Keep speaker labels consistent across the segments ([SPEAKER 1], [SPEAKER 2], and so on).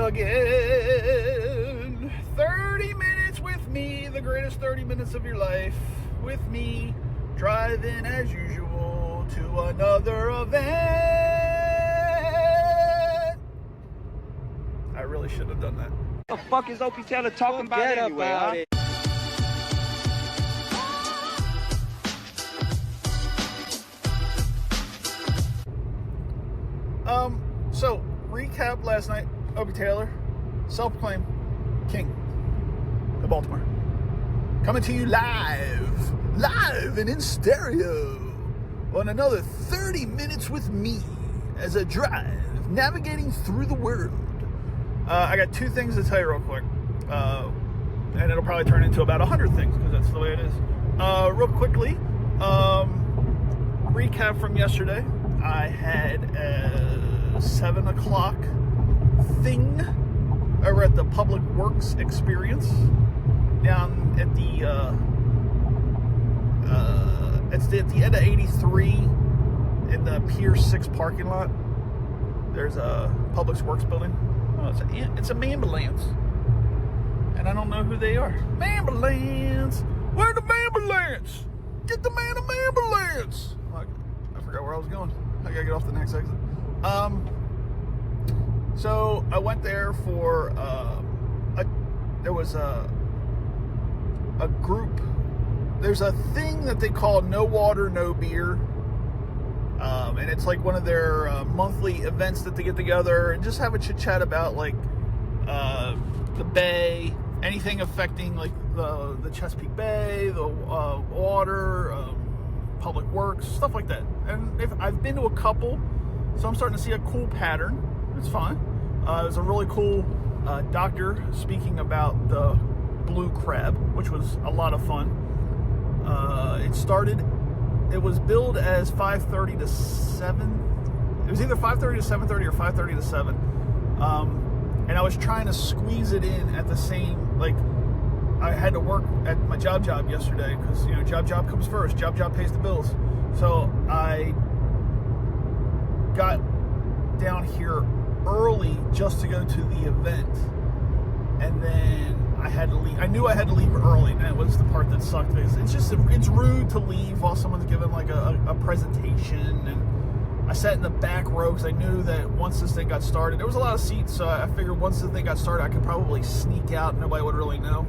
[SPEAKER 1] again. 30 minutes with me, the greatest 30 minutes of your life with me, driving as usual to another event. I really should have done that.
[SPEAKER 2] What the fuck is Opie Taylor talking about anyway, huh?
[SPEAKER 1] So, recap last night. Opie Taylor, self-proclaimed king of Baltimore. Coming to you live and in stereo on another 30 minutes with me as I drive, navigating through the world. I got two things to tell you real quick. And it'll probably turn into about 100 things because that's the way it is. Real quickly, recap from yesterday. I had a 7 o'clock thing over at the Public Works Experience down at the it's at the end of 83 in the Pier 6 parking lot. There's a Public Works building. Oh, it's a ambulance, and I don't know who they are. Ambulance, where's the ambulance? Get the man an ambulance. I forgot where I was going. I gotta get off the next exit. So I went there for there was a group. There's a thing that they call No Water, No Beer, and it's like one of their monthly events that they get together and just have a chit chat about like the bay, anything affecting like the Chesapeake Bay, the water, Public Works, stuff like that. And I've been to a couple, so I'm starting to see a cool pattern. It's fine. There's a really cool doctor speaking about the blue crab, which was a lot of fun. It was billed as 5:30 to 7. It was either 5:30 to 7:30 or 5:30 to 7. And I was trying to squeeze it in at the same, like, I had to work at my job yesterday because, you know, job comes first. Job pays the bills. So I got down here early just to go to the event, and then I had to leave. I knew I had to leave early, and that was the part that sucked. It's rude to leave while someone's giving like a presentation, and I sat in the back row because I knew that once this thing got started, there was a lot of seats, so I figured once the thing got started, I could probably sneak out and nobody would really know.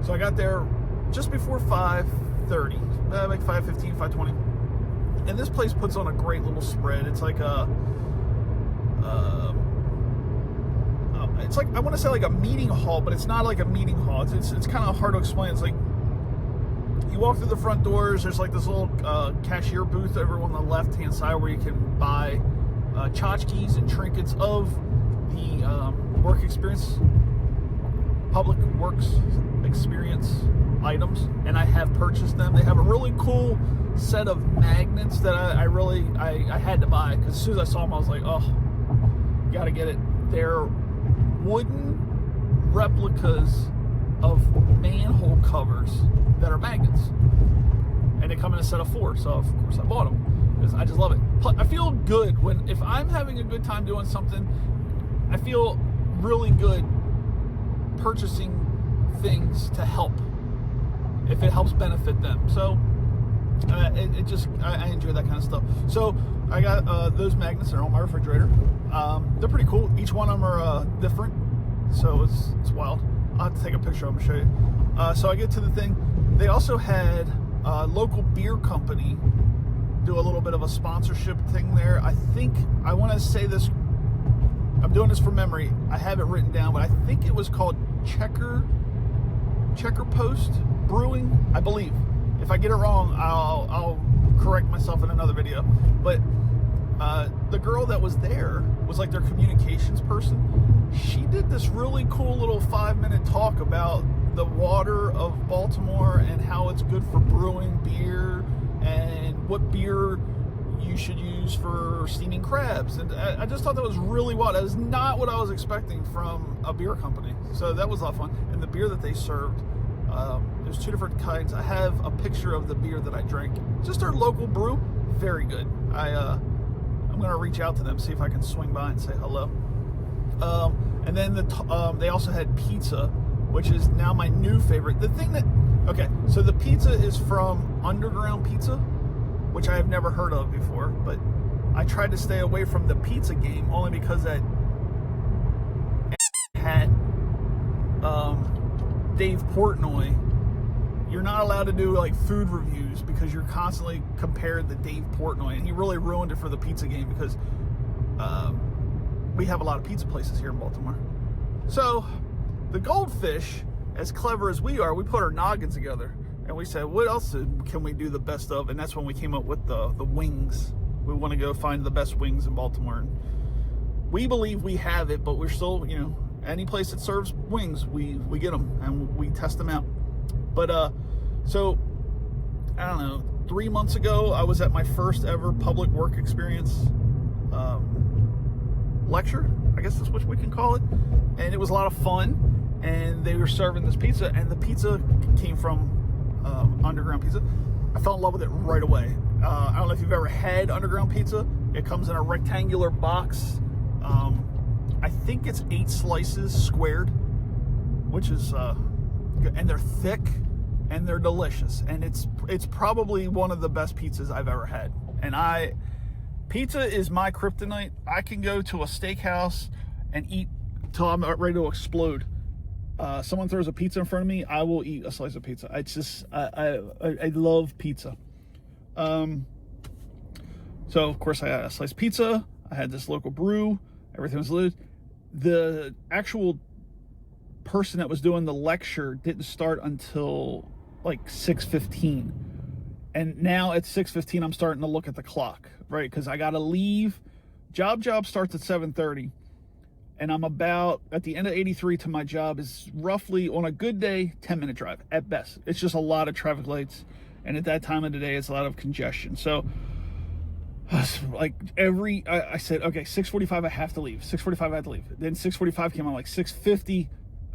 [SPEAKER 1] So I got there just before 5:30, like 5:15, 5:20. And this place puts on a great little spread. It's like it's like, I want to say like a meeting hall, but it's not like a meeting hall. It's kind of hard to explain. It's like you walk through the front doors. There's like this little cashier booth over on the left-hand side where you can buy tchotchkes and trinkets of the work experience, Public Works Experience items, and I have purchased them. They have a really cool set of magnets that I had to buy because as soon as I saw them, I was like, oh, gotta get it. They're wooden replicas of manhole covers that are magnets, and they come in a set of 4. So of course I bought them because I just love it. I feel good if I'm having a good time doing something. I feel really good purchasing things to help if it helps benefit them. So I enjoy that kind of stuff. So I got those magnets. They're on my refrigerator. They're pretty cool. Each one of them are different, so it's wild. I'll have to take a picture of them and show you. So I get to the thing. They also had a local beer company do a little bit of a sponsorship thing there. I think, I want to say this, I'm doing this from memory. I have it written down, but I think it was called Checker Post Brewing, I believe. If I get it wrong, I'll correct myself in another video. But the girl that was there was like their communications person. She did this really cool little 5-minute talk about the water of Baltimore and how it's good for brewing beer and what beer you should use for steaming crabs. And I just thought that was really wild. That is not what I was expecting from a beer company. So that was a lot of fun. And the beer that they served, there's 2 different kinds. I have a picture of the beer that I drank. Just their local brew. Very good. I'm going to reach out to them, see if I can swing by and say hello. And then they also had pizza, which is now my new favorite. The thing that, okay, so the pizza is from Underground Pizza, which I have never heard of before, but I tried to stay away from the pizza game only because that had Dave Portnoy. You're not allowed to do like food reviews because you're constantly compared to Dave Portnoy, and he really ruined it for the pizza game because we have a lot of pizza places here in Baltimore. So the Goldfish, as clever as we are, we put our noggins together and we said, what else can we do the best of? And that's when we came up with the wings. We want to go find the best wings in Baltimore. And we believe we have it, but we're still, you know, any place that serves wings, we get them and we test them out. But so I don't know, 3 months ago I was at my first ever public work experience lecture, I guess that's what we can call it, and it was a lot of fun. And they were serving this pizza, and the pizza came from Underground Pizza. I fell in love with it right away. I don't know if you've ever had Underground Pizza. It comes in a rectangular box. I think it's 8 slices squared, which is good. And they're thick and they're delicious. And it's probably one of the best pizzas I've ever had. And pizza is my kryptonite. I can go to a steakhouse and eat till I'm ready to explode. Someone throws a pizza in front of me, I will eat a slice of pizza. It's just, I love pizza. So of course I had a slice of pizza. I had this local brew. Everything was lit. The actual person that was doing the lecture didn't start until like 6:15. And now at 6:15, I'm starting to look at the clock, right? Because I got to leave. Job starts at 7:30. And I'm about, at the end of 83 to my job is roughly, on a good day, 10-minute drive at best. It's just a lot of traffic lights. And at that time of the day, it's a lot of congestion. So, like I said, okay, 6:45, I have to leave. 6:45, I have to leave. Then 6:45 came on, like 6:50,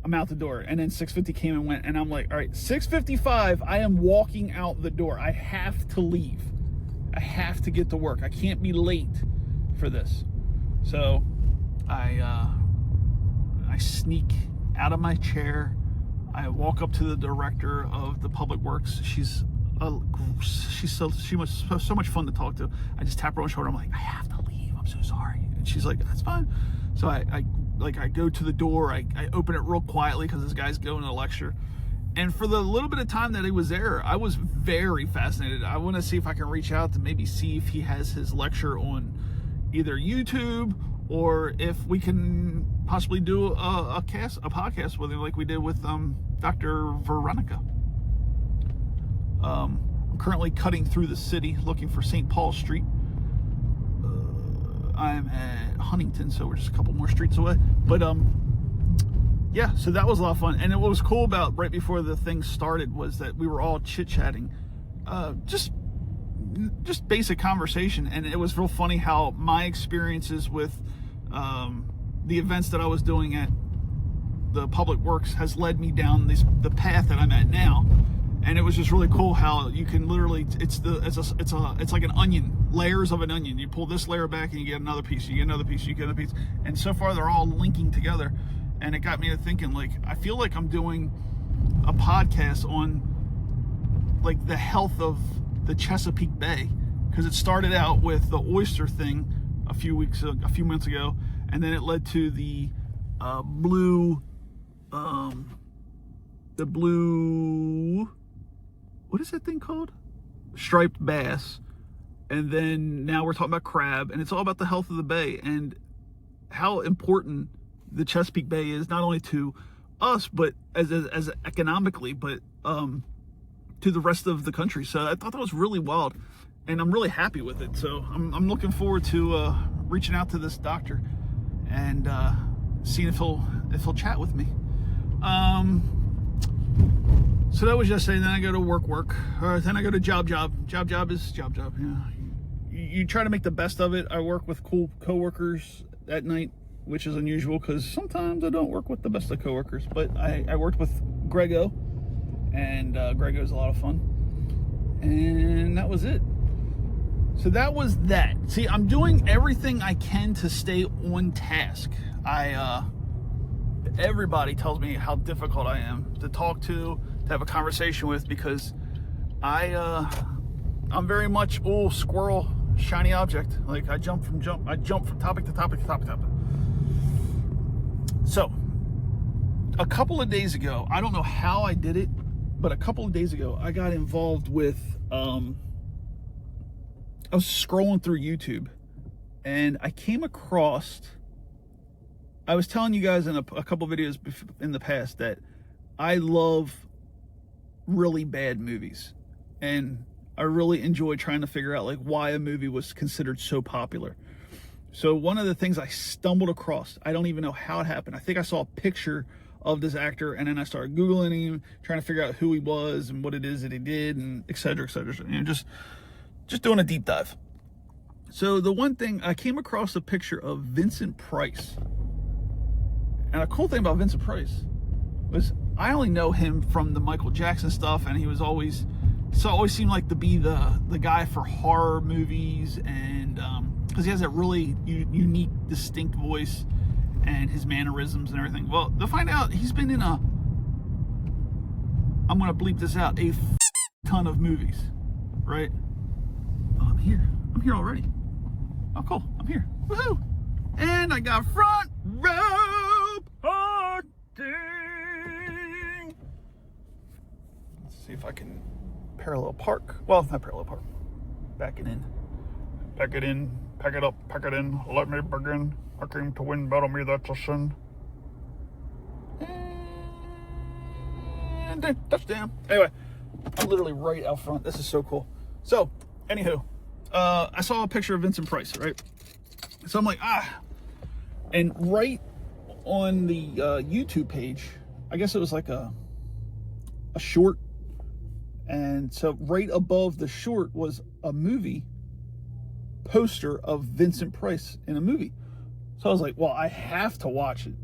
[SPEAKER 1] I'm out the door. And then 6:50 came and went. And I'm like, all right, 6:55, I am walking out the door. I have to leave. I have to get to work. I can't be late for this. So I sneak out of my chair. I walk up to the director of the public works. She was so much fun to talk to. I just tap her on the shoulder. I'm like, I have to leave. I'm so sorry. And she's like, that's fine. So I go to the door. I open it real quietly because this guy's going to a lecture. And for the little bit of time that he was there, I was very fascinated. I want to see if I can reach out to maybe see if he has his lecture on either YouTube, or if we can possibly do a podcast with him like we did with Dr. Veronica. I'm currently cutting through the city looking for St. Paul Street. I'm at Huntington, so we're just a couple more streets away. But yeah, so that was a lot of fun. And what was cool about right before the thing started was that we were all chit-chatting. Just basic conversation. And it was real funny how my experiences with the events that I was doing at the public works has led me down the path that I'm at now. And it was just really cool how you can literally, it's like an onion, layers of an onion. You pull this layer back and you get another piece, you get another piece, you get another piece. And so far they're all linking together. And it got me to thinking, like, I feel like I'm doing a podcast on like the health of the Chesapeake Bay, because it started out with the oyster thing a few months ago, and then it led to the blue, what is that thing called? Striped bass. And then now we're talking about crab, and it's all about the health of the bay and how important the Chesapeake Bay is, not only to us, but as economically, but to the rest of the country. So I thought that was really wild, and I'm really happy with it. So I'm looking forward to reaching out to this doctor and seeing if he'll chat with me. So that was yesterday. Then I go to work. Then I go to job. Job is job. Yeah. You try to make the best of it. I work with cool coworkers at night, which is unusual because sometimes I don't work with the best of coworkers. But I worked with Grego, and Grego's a lot of fun. And that was it. So that was that. See, I'm doing everything I can to stay on task. Everybody tells me how difficult I am to talk to have a conversation with, because I'm very much squirrel, shiny object. Like I jump from topic to topic to topic to topic. So a couple of days ago, I don't know how I did it, but a couple of days ago I got involved with I was scrolling through YouTube and I came across, I was telling you guys in a couple videos in the past that I love really bad movies, and I really enjoy trying to figure out like why a movie was considered so popular. So one of the things I stumbled across, I don't even know how it happened. I think I saw a picture of this actor, and then I started Googling him, trying to figure out who he was and what it is that he did, and et cetera, just doing a deep dive. So the one thing, I came across a picture of Vincent Price. And a cool thing about Vincent Price was I only know him from the Michael Jackson stuff, and he was always seemed like to be the guy for horror movies, and because he has that really unique, distinct voice and his mannerisms and everything. Well, to find out, he's been in I'm gonna bleep this out, a ton of movies, right? Oh, I'm here already. Oh, cool, I'm here, woohoo! And I got front row parking. Let's see if I can parallel park. Well, not parallel park. Back it in. Pack it in. Pack it up. Pack it in. Let me begin. I came to win. Battle me. That's a sin. And then touchdown. Anyway, I'm literally right out front. This is so cool. So, anywho, I saw a picture of Vincent Price, right? So I'm like, and right on the YouTube page, I guess it was like a short, and so right above the short was a movie poster of Vincent Price in a movie. So I was like, well, I have to watch it.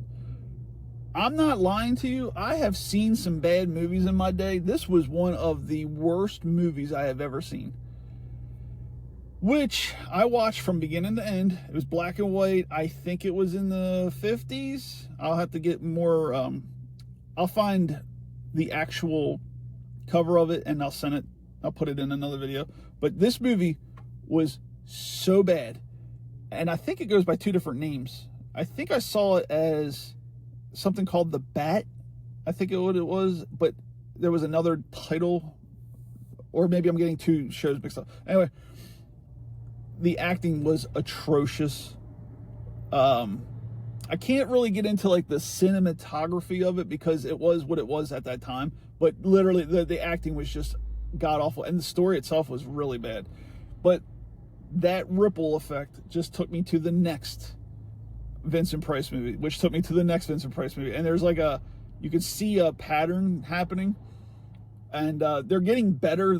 [SPEAKER 1] I'm not lying to you, I have seen some bad movies in my day. This was one of the worst movies I have ever seen, which I watched from beginning to end. It was black and white. I think it was in the 50s. I'll have to get more, I'll find the actual cover of it and I'll put it in another video. But this movie was so bad. And I think it goes by two different names. I think I saw it as something called The Bat. I think it was, but there was another title, or maybe I'm getting two shows mixed up. Anyway, the acting was atrocious. I can't really get into like the cinematography of it because it was what it was at that time, but literally the acting was just god awful, and the story itself was really bad. But that ripple effect just took me to the next Vincent Price movie, which took me to the next Vincent Price movie, and there's like you could see a pattern happening, and they're getting better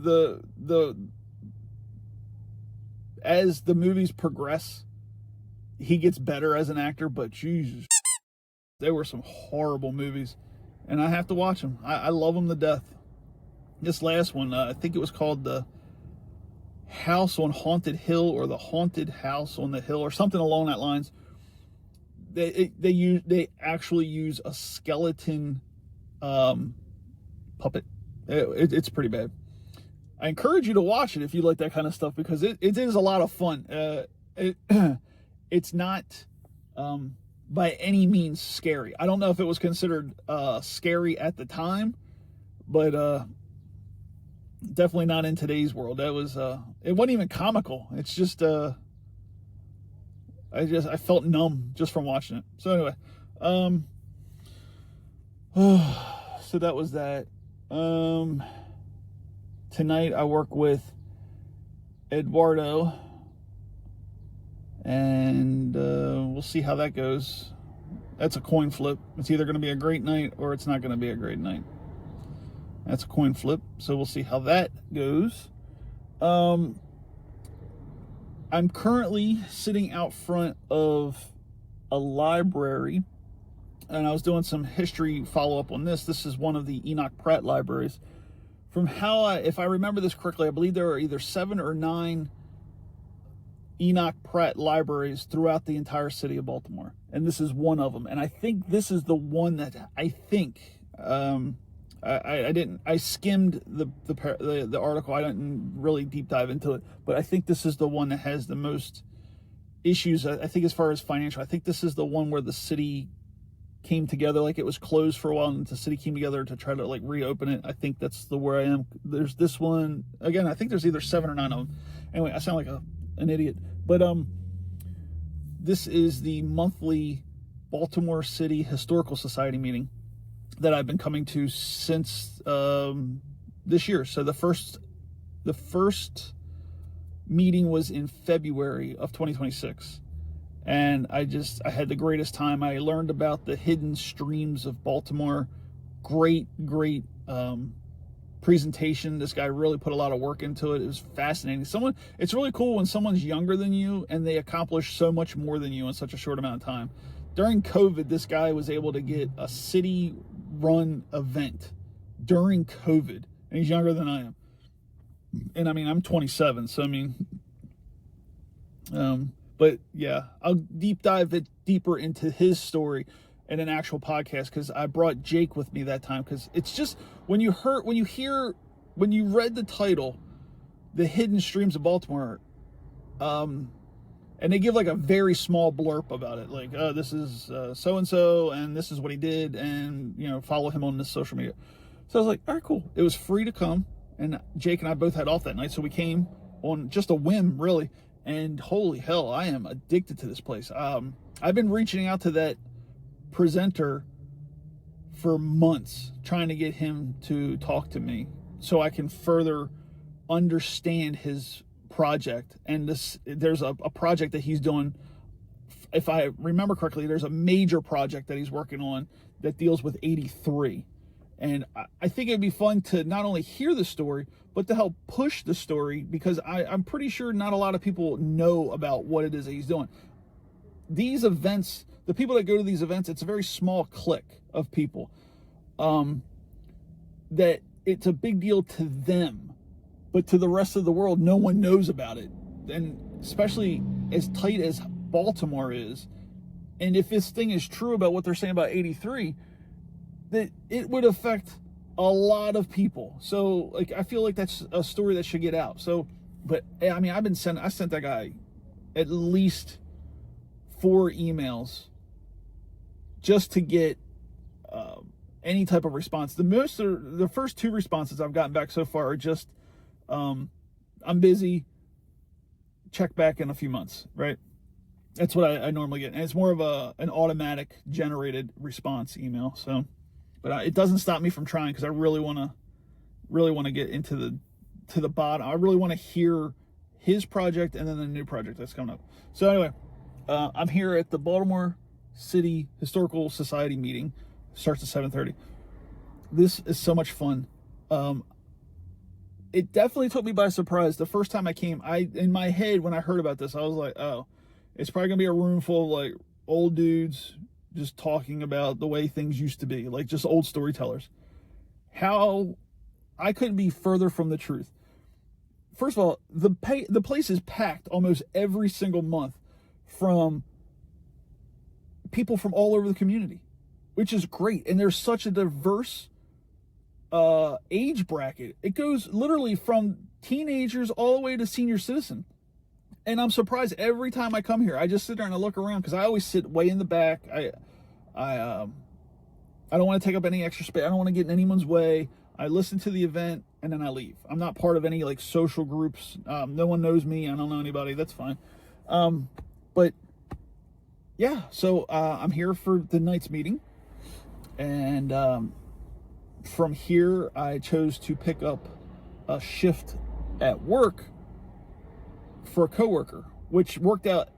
[SPEAKER 1] as the movies progress. He gets better as an actor, but Jesus, there were some horrible movies, and I have to watch them. I love them to death. This last one, I think it was called The House on Haunted Hill, or The Haunted House on the Hill, or something along that lines. They actually use a skeleton puppet. It's pretty bad. I encourage you to watch it if you like that kind of stuff, because it is a lot of fun. It's not by any means scary. I don't know if it was considered scary at the time, but definitely not in today's world. That was it wasn't even comical. It's just I felt numb just from watching it. So anyway, so that was that. Tonight I work with Eduardo, and we'll see how that goes. That's a coin flip. It's either going to be a great night or it's not going to be a great night. That's a coin flip, so we'll see how that goes. I'm currently sitting out front of a library, and I was doing some history follow-up on this. This is one of the Enoch Pratt libraries. From how if I remember this correctly, I believe there are either 7 or 9 Enoch Pratt libraries throughout the entire city of Baltimore, and this is one of them. And I think this is the one that I think I skimmed the article. I didn't really deep dive into it, but I think this is the one that has the most issues. I think as far as financial, I think this is the one where the city came together, like it was closed for a while, and the city came together to try to like reopen it. I think that's where I am. There's this one again. I think there's either 7 or 9 of them. Anyway, I sound like an idiot, but this is the monthly Baltimore City Historical Society meeting that I've been coming to since this year. So the first meeting was in February of 2026. And I had the greatest time. I learned about the hidden streams of Baltimore. Great presentation. This guy really put a lot of work into it. It was fascinating. It's really cool when someone's younger than you and they accomplish so much more than you in such a short amount of time. During COVID, this guy was able to get a city-run event during COVID, and he's younger than I am. And I mean, I'm 27, so I mean, but yeah, I'll deep dive it deeper into his story in an actual podcast, because I brought Jake with me that time, because it's just when you read the title, The Hidden Streams of Baltimore, and they give like a very small blurb about it, like this is so-and-so and this is what he did, and follow him on this social media. So I was like, all right, cool. It was free to come, and Jake and I both had off that night, so we came on just a whim, really. And holy hell, I am addicted to this place. I've been reaching out to that presenter for months, trying to get him to talk to me so I can further understand his project. And there's a project that he's doing. If I remember correctly, there's a major project that he's working on that deals with 83. And I think it'd be fun to not only hear the story, but to help push the story, because I'm pretty sure not a lot of people know about what it is that he's doing. These events, the people that go to these events, it's a very small clique of people that it's a big deal to them, but to the rest of the world, no one knows about it. And especially as tight as Baltimore is, and if this thing is true about what they're saying about 83, that it would affect a lot of people. So like, I feel like that's a story that should get out. So, but I mean, I sent that guy at least 4 emails just to get any type of response. The first 2 responses I've gotten back so far are just, I'm busy, check back in a few months, right? That's what I normally get. And it's more of an automatic generated response email. So, but it doesn't stop me from trying, because I really want to get into the bottom. I really want to hear his project and then the new project that's coming up. So anyway, I'm here at the Baltimore City Historical Society meeting. Starts at 7:30. This is so much fun. It definitely took me by surprise. The first time I came, in my head when I heard about this, I was like, oh, it's probably gonna be a room full of like old dudes just talking about the way things used to be, like just old storytellers. How I couldn't be further from the truth. First of all, the place is packed almost every single month from people from all over the community, which is great. And there's such a diverse age bracket. It goes literally from teenagers all the way to senior citizen. And I'm surprised every time I come here. I just sit there and I look around, because I always sit way in the back. I don't want to take up any extra space. I don't want to get in anyone's way. I listen to the event and then I leave. I'm not part of any like social groups. No one knows me. I don't know anybody. That's fine. But yeah, so I'm here for the night's meeting. And from here, I chose to pick up a shift at work for a coworker, which worked out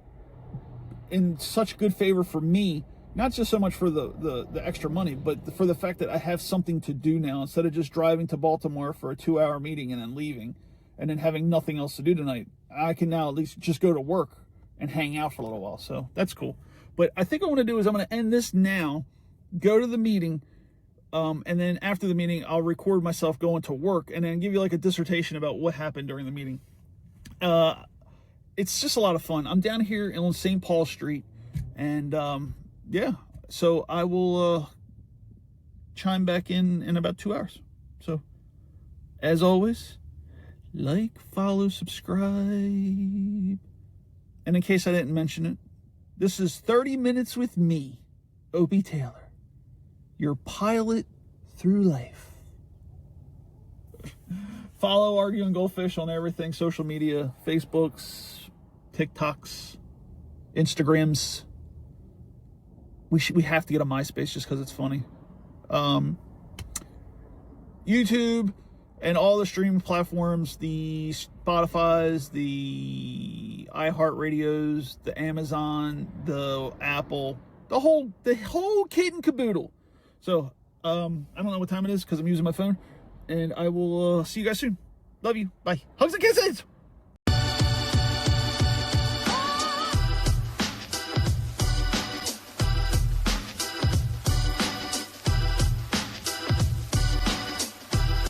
[SPEAKER 1] in such good favor for me, not just so much for the extra money, but for the fact that I have something to do now. Instead of just driving to Baltimore for a 2-hour meeting and then leaving and then having nothing else to do tonight, I can now at least just go to work and hang out for a little while. So that's cool. But I think what I'm going to do is I'm going to end this now, go to the meeting, and then after the meeting, I'll record myself going to work and then give you like a dissertation about what happened during the meeting. it's just a lot of fun. I'm down here on St. Paul Street, and yeah, so I will chime back in about 2 hours. So, as always, like, follow, subscribe. And in case I didn't mention it, this is 30 Minutes with me, Opie Taylor, your pilot through life. Follow Argue and Goldfish on everything, social media, Facebooks, TikToks, Instagrams. We have to get a MySpace just because it's funny. YouTube and all the streaming platforms, the Spotify's, the iHeartRadios, the Amazon, the Apple, the whole kit and caboodle. So I don't know what time it is because I'm using my phone. And I will see you guys soon. Love you. Bye. Hugs and kisses.